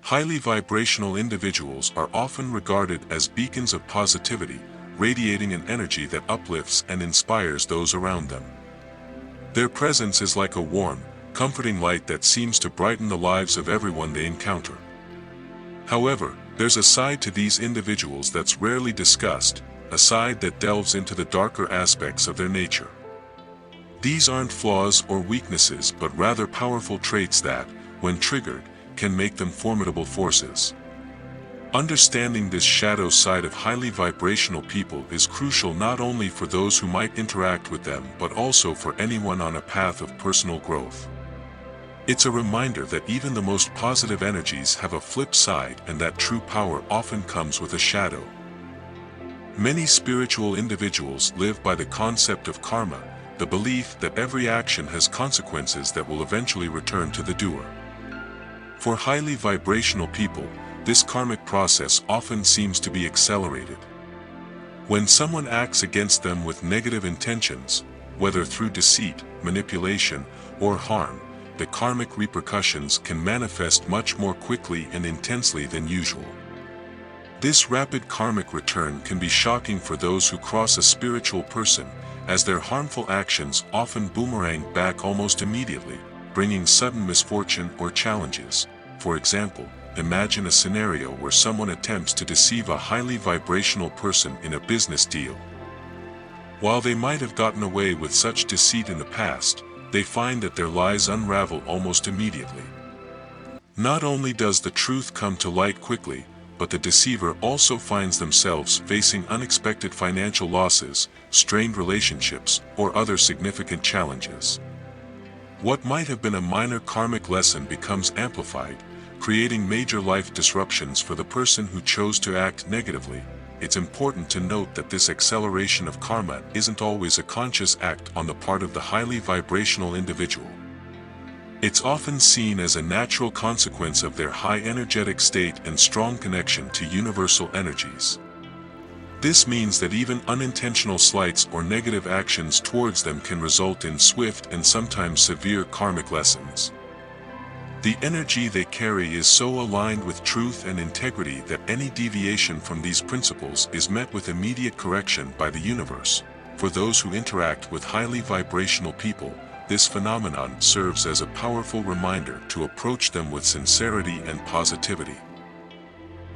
Highly vibrational individuals are often regarded as beacons of positivity, radiating an energy that uplifts and inspires those around them. Their presence is like a warm, comforting light that seems to brighten the lives of everyone they encounter. However, there's a side to these individuals that's rarely discussed, a side that delves into the darker aspects of their nature. These aren't flaws or weaknesses but rather powerful traits that, when triggered, can make them formidable forces. Understanding this shadow side of highly vibrational people is crucial not only for those who might interact with them but also for anyone on a path of personal growth. It's a reminder that even the most positive energies have a flip side and that true power often comes with a shadow. Many spiritual individuals live by the concept of karma, the belief that every action has consequences that will eventually return to the doer. For highly vibrational people, this karmic process often seems to be accelerated. When someone acts against them with negative intentions, whether through deceit, manipulation, or harm, the karmic repercussions can manifest much more quickly and intensely than usual. This rapid karmic return can be shocking for those who cross a spiritual person, as their harmful actions often boomerang back almost immediately, bringing sudden misfortune or challenges. For example, imagine a scenario where someone attempts to deceive a highly vibrational person in a business deal. While they might have gotten away with such deceit in the past, they find that their lies unravel almost immediately. Not only does the truth come to light quickly, but the deceiver also finds themselves facing unexpected financial losses, strained relationships, or other significant challenges. What might have been a minor karmic lesson becomes amplified, creating major life disruptions for the person who chose to act negatively. It's important to note that this acceleration of karma isn't always a conscious act on the part of the highly vibrational individual. It's often seen as a natural consequence of their high energetic state and strong connection to universal energies. This means that even unintentional slights or negative actions towards them can result in swift and sometimes severe karmic lessons. The energy they carry is so aligned with truth and integrity that any deviation from these principles is met with immediate correction by the universe. For those who interact with highly vibrational people, this phenomenon serves as a powerful reminder to approach them with sincerity and positivity.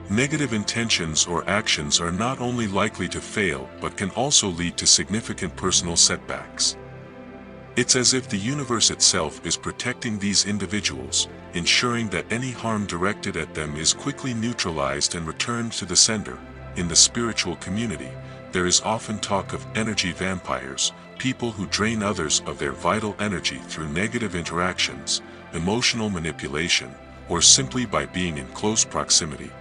Negative intentions or actions are not only likely to fail but can also lead to significant personal setbacks. It's as if the universe itself is protecting these individuals, ensuring that any harm directed at them is quickly neutralized and returned to the sender. In the spiritual community, there is often talk of energy vampires, people who drain others of their vital energy through negative interactions, emotional manipulation, or simply by being in close proximity.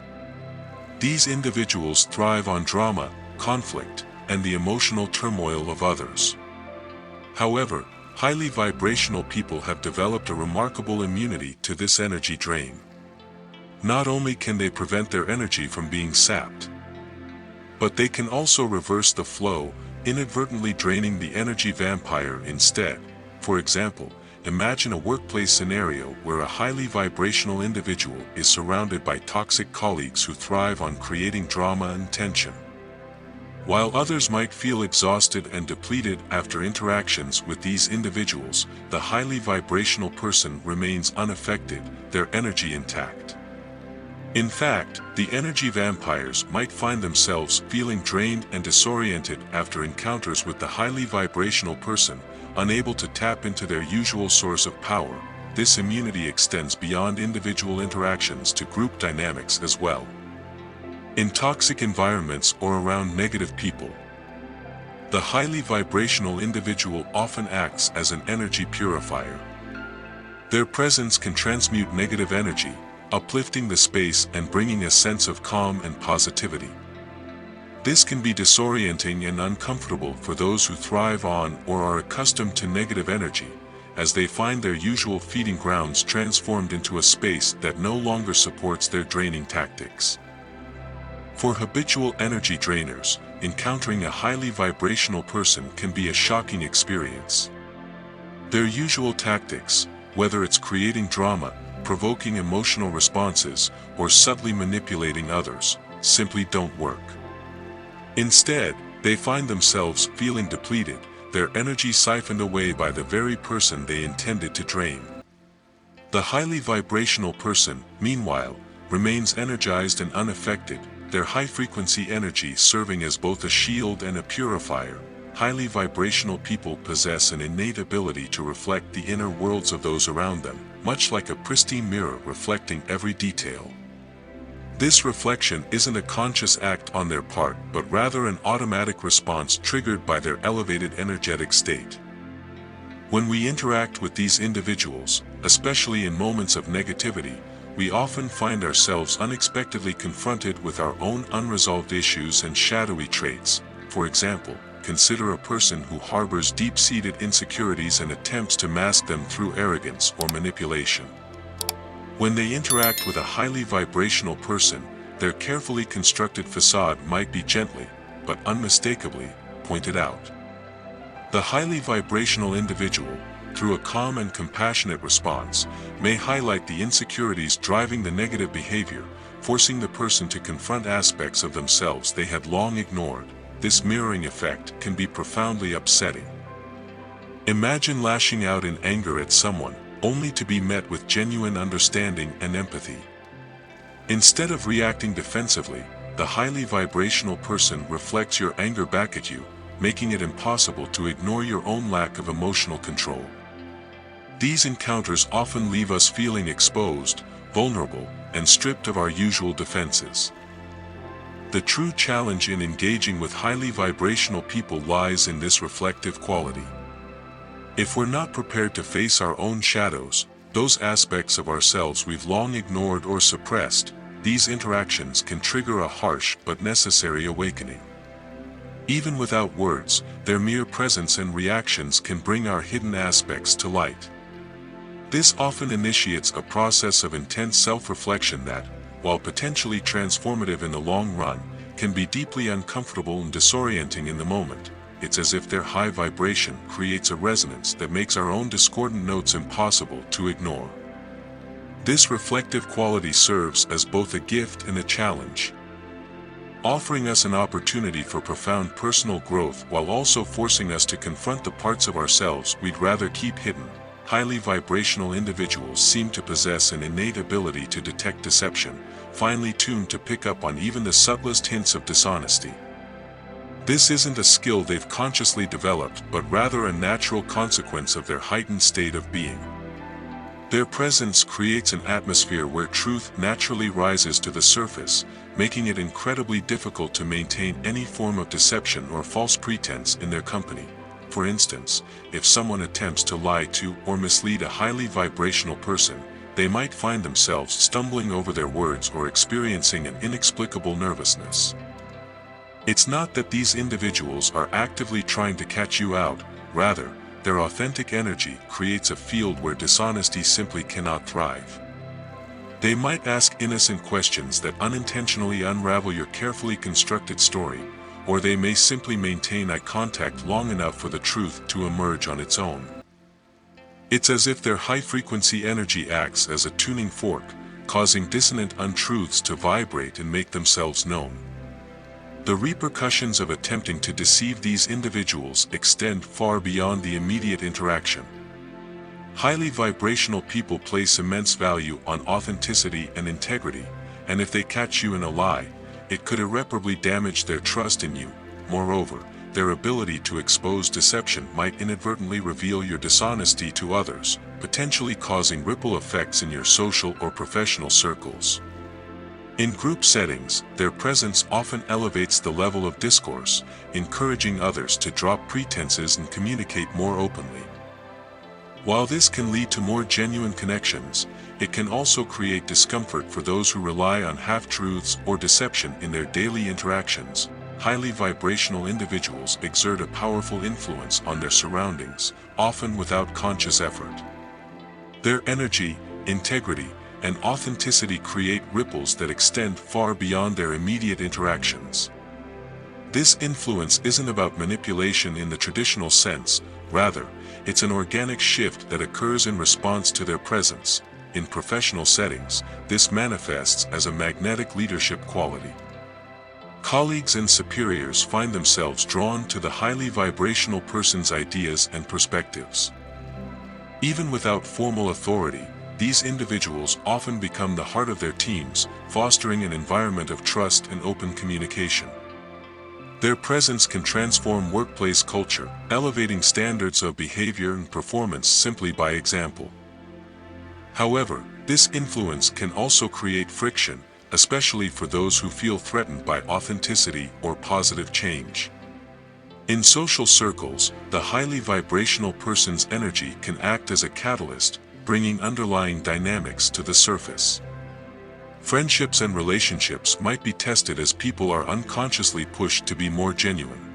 These individuals thrive on drama, conflict, and the emotional turmoil of others. However, highly vibrational people have developed a remarkable immunity to this energy drain. Not only can they prevent their energy from being sapped, but they can also reverse the flow, inadvertently draining the energy vampire instead. For example, imagine a workplace scenario where a highly vibrational individual is surrounded by toxic colleagues who thrive on creating drama and tension. While others might feel exhausted and depleted after interactions with these individuals, the highly vibrational person remains unaffected, their energy intact. In fact, the energy vampires might find themselves feeling drained and disoriented after encounters with the highly vibrational person, unable to tap into their usual source of power. This immunity extends beyond individual interactions to group dynamics as well. In toxic environments or around negative people, the highly vibrational individual often acts as an energy purifier. Their presence can transmute negative energy, uplifting the space and bringing a sense of calm and positivity. This can be disorienting and uncomfortable for those who thrive on or are accustomed to negative energy, as they find their usual feeding grounds transformed into a space that no longer supports their draining tactics. For habitual energy drainers, encountering a highly vibrational person can be a shocking experience. Their usual tactics, whether it's creating drama, provoking emotional responses, or subtly manipulating others, simply don't work. Instead, they find themselves feeling depleted, their energy siphoned away by the very person they intended to drain. The highly vibrational person, meanwhile, remains energized and unaffected, their high-frequency energy serving as both a shield and a purifier. Highly vibrational people possess an innate ability to reflect the inner worlds of those around them, much like a pristine mirror reflecting every detail. This reflection isn't a conscious act on their part, but rather an automatic response triggered by their elevated energetic state. When we interact with these individuals, especially in moments of negativity, we often find ourselves unexpectedly confronted with our own unresolved issues and shadowy traits. For example, consider a person who harbors deep-seated insecurities and attempts to mask them through arrogance or manipulation. When they interact with a highly vibrational person, their carefully constructed facade might be gently, but unmistakably, pointed out. The highly vibrational individual, through a calm and compassionate response, may highlight the insecurities driving the negative behavior, forcing the person to confront aspects of themselves they had long ignored. This mirroring effect can be profoundly upsetting. Imagine lashing out in anger at someone, only to be met with genuine understanding and empathy. Instead of reacting defensively, the highly vibrational person reflects your anger back at you, making it impossible to ignore your own lack of emotional control. These encounters often leave us feeling exposed, vulnerable, and stripped of our usual defenses. The true challenge in engaging with highly vibrational people lies in this reflective quality. If we're not prepared to face our own shadows, those aspects of ourselves we've long ignored or suppressed, these interactions can trigger a harsh but necessary awakening. Even without words, their mere presence and reactions can bring our hidden aspects to light. This often initiates a process of intense self-reflection that, while potentially transformative in the long run, can be deeply uncomfortable and disorienting in the moment. It's as if their high vibration creates a resonance that makes our own discordant notes impossible to ignore. This reflective quality serves as both a gift and a challenge, offering us an opportunity for profound personal growth while also forcing us to confront the parts of ourselves we'd rather keep hidden. Highly vibrational individuals seem to possess an innate ability to detect deception, finely tuned to pick up on even the subtlest hints of dishonesty. This isn't a skill they've consciously developed, but rather a natural consequence of their heightened state of being. Their presence creates an atmosphere where truth naturally rises to the surface, making it incredibly difficult to maintain any form of deception or false pretense in their company. For instance, if someone attempts to lie to or mislead a highly vibrational person, they might find themselves stumbling over their words or experiencing an inexplicable nervousness. It's not that these individuals are actively trying to catch you out, rather, their authentic energy creates a field where dishonesty simply cannot thrive. They might ask innocent questions that unintentionally unravel your carefully constructed story, or they may simply maintain eye contact long enough for the truth to emerge on its own. It's as if their high-frequency energy acts as a tuning fork, causing dissonant untruths to vibrate and make themselves known. The repercussions of attempting to deceive these individuals extend far beyond the immediate interaction. Highly vibrational people place immense value on authenticity and integrity, and if they catch you in a lie, it could irreparably damage their trust in you. Moreover, their ability to expose deception might inadvertently reveal your dishonesty to others, potentially causing ripple effects in your social or professional circles. In group settings, their presence often elevates the level of discourse, encouraging others to drop pretenses and communicate more openly. While this can lead to more genuine connections, it can also create discomfort for those who rely on half-truths or deception in their daily interactions. Highly vibrational individuals exert a powerful influence on their surroundings, often without conscious effort. Their energy, integrity, and authenticity create ripples that extend far beyond their immediate interactions. This influence isn't about manipulation in the traditional sense, rather, it's an organic shift that occurs in response to their presence, in professional settings, this manifests as a magnetic leadership quality. Colleagues and superiors find themselves drawn to the highly vibrational person's ideas and perspectives. Even without formal authority, these individuals often become the heart of their teams, fostering an environment of trust and open communication. Their presence can transform workplace culture, elevating standards of behavior and performance simply by example. However, this influence can also create friction, especially for those who feel threatened by authenticity or positive change. In social circles, the highly vibrational person's energy can act as a catalyst, bringing underlying dynamics to the surface. Friendships and relationships might be tested as people are unconsciously pushed to be more genuine.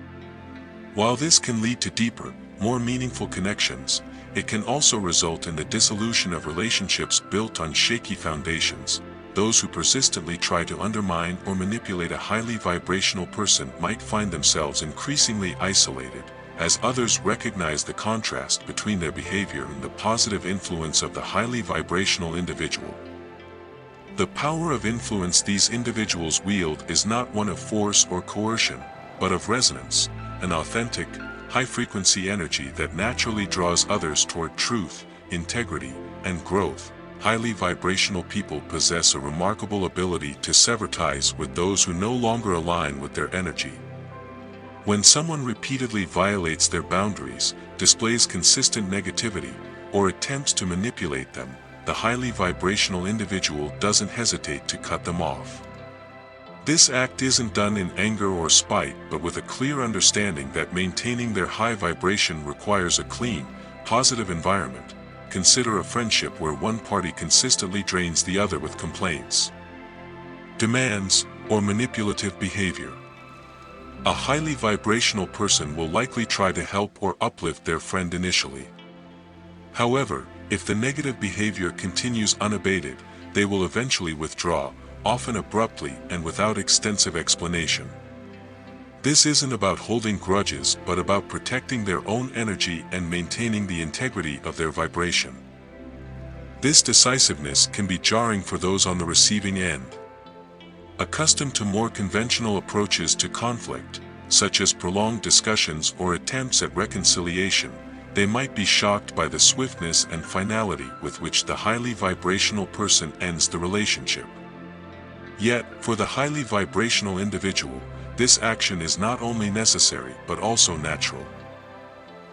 While this can lead to deeper, more meaningful connections, it can also result in the dissolution of relationships built on shaky foundations. Those who persistently try to undermine or manipulate a highly vibrational person might find themselves increasingly isolated, as others recognize the contrast between their behavior and the positive influence of the highly vibrational individual. The power of influence these individuals wield is not one of force or coercion, but of resonance, an authentic, high-frequency energy that naturally draws others toward truth, integrity, and growth. Highly vibrational people possess a remarkable ability to sever ties with those who no longer align with their energy. When someone repeatedly violates their boundaries, displays consistent negativity, or attempts to manipulate them, the highly vibrational individual doesn't hesitate to cut them off. This act isn't done in anger or spite, but with a clear understanding that maintaining their high vibration requires a clean, positive environment. Consider a friendship where one party consistently drains the other with complaints, demands, or manipulative behavior. A highly vibrational person will likely try to help or uplift their friend initially. However, if the negative behavior continues unabated, they will eventually withdraw, often abruptly and without extensive explanation. This isn't about holding grudges but about protecting their own energy and maintaining the integrity of their vibration. This decisiveness can be jarring for those on the receiving end. Accustomed to more conventional approaches to conflict, such as prolonged discussions or attempts at reconciliation, they might be shocked by the swiftness and finality with which the highly vibrational person ends the relationship. Yet, for the highly vibrational individual, this action is not only necessary but also natural.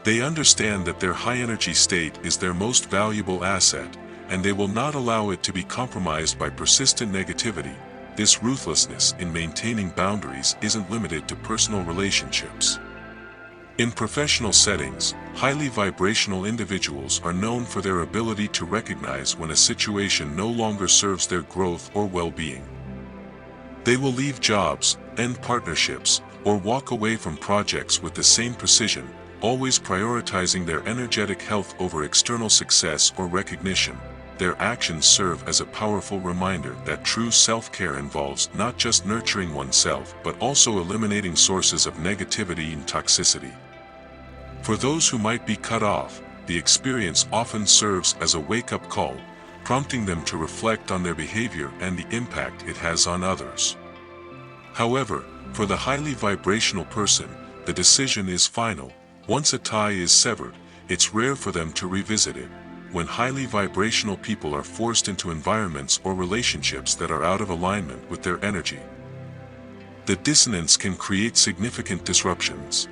They understand that their high-energy state is their most valuable asset, and they will not allow it to be compromised by persistent negativity. This ruthlessness in maintaining boundaries isn't limited to personal relationships. In professional settings, highly vibrational individuals are known for their ability to recognize when a situation no longer serves their growth or well-being. They will leave jobs, end partnerships, or walk away from projects with the same precision, always prioritizing their energetic health over external success or recognition. Their actions serve as a powerful reminder that true self-care involves not just nurturing oneself but also eliminating sources of negativity and toxicity. For those who might be cut off, the experience often serves as a wake-up call, prompting them to reflect on their behavior and the impact it has on others. However, for the highly vibrational person, the decision is final. Once a tie is severed, it's rare for them to revisit it. When highly vibrational people are forced into environments or relationships that are out of alignment with their energy, the dissonance can create significant disruptions.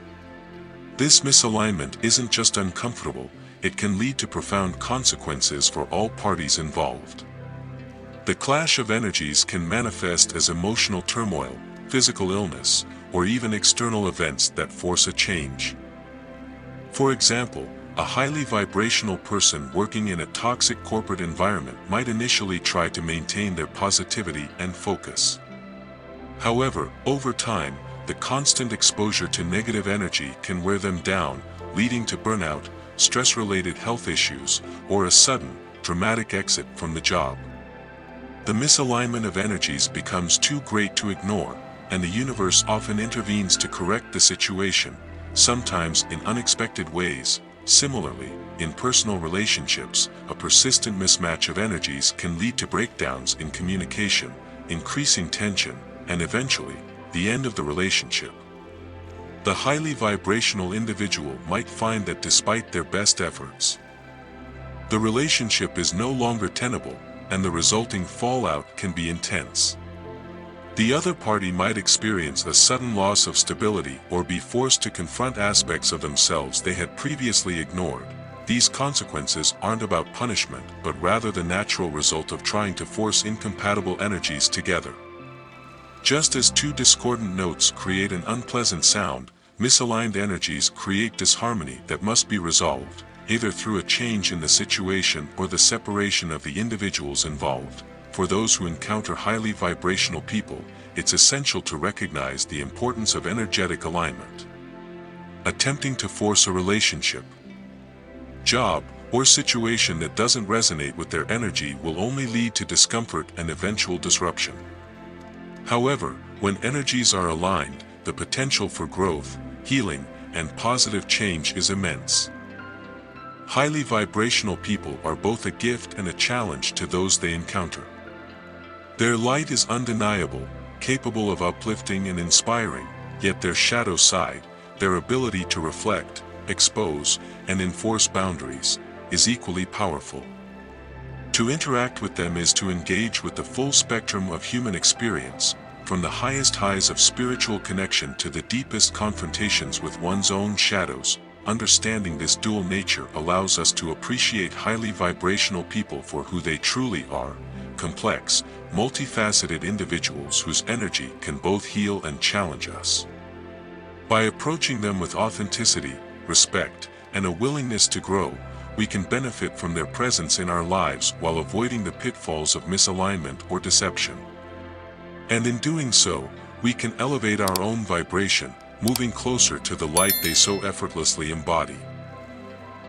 This misalignment isn't just uncomfortable, it can lead to profound consequences for all parties involved. The clash of energies can manifest as emotional turmoil, physical illness, or even external events that force a change. For example, a highly vibrational person working in a toxic corporate environment might initially try to maintain their positivity and focus. However, over time, the constant exposure to negative energy can wear them down, leading to burnout, stress-related health issues, or a sudden, dramatic exit from the job. The misalignment of energies becomes too great to ignore, and the universe often intervenes to correct the situation, sometimes in unexpected ways, Similarly, in personal relationships, a persistent mismatch of energies can lead to breakdowns in communication, increasing tension, and eventually, the end of the relationship. The highly vibrational individual might find that despite their best efforts, the relationship is no longer tenable, and the resulting fallout can be intense. The other party might experience a sudden loss of stability or be forced to confront aspects of themselves they had previously ignored. These consequences aren't about punishment, but rather the natural result of trying to force incompatible energies together. Just as two discordant notes create an unpleasant sound, misaligned energies create disharmony that must be resolved, either through a change in the situation or the separation of the individuals involved. For those who encounter highly vibrational people, it's essential to recognize the importance of energetic alignment. Attempting to force a relationship, job, or situation that doesn't resonate with their energy will only lead to discomfort and eventual disruption. However, when energies are aligned, the potential for growth, healing, and positive change is immense. Highly vibrational people are both a gift and a challenge to those they encounter. Their light is undeniable, capable of uplifting and inspiring, yet their shadow side, their ability to reflect, expose, and enforce boundaries, is equally powerful. To interact with them is to engage with the full spectrum of human experience, from the highest highs of spiritual connection to the deepest confrontations with one's own shadows. Understanding this dual nature allows us to appreciate highly vibrational people for who they truly are, complex, multifaceted individuals whose energy can both heal and challenge us. By approaching them with authenticity, respect, and a willingness to grow, we can benefit from their presence in our lives while avoiding the pitfalls of misalignment or deception. And in doing so, we can elevate our own vibration, moving closer to the light they so effortlessly embody.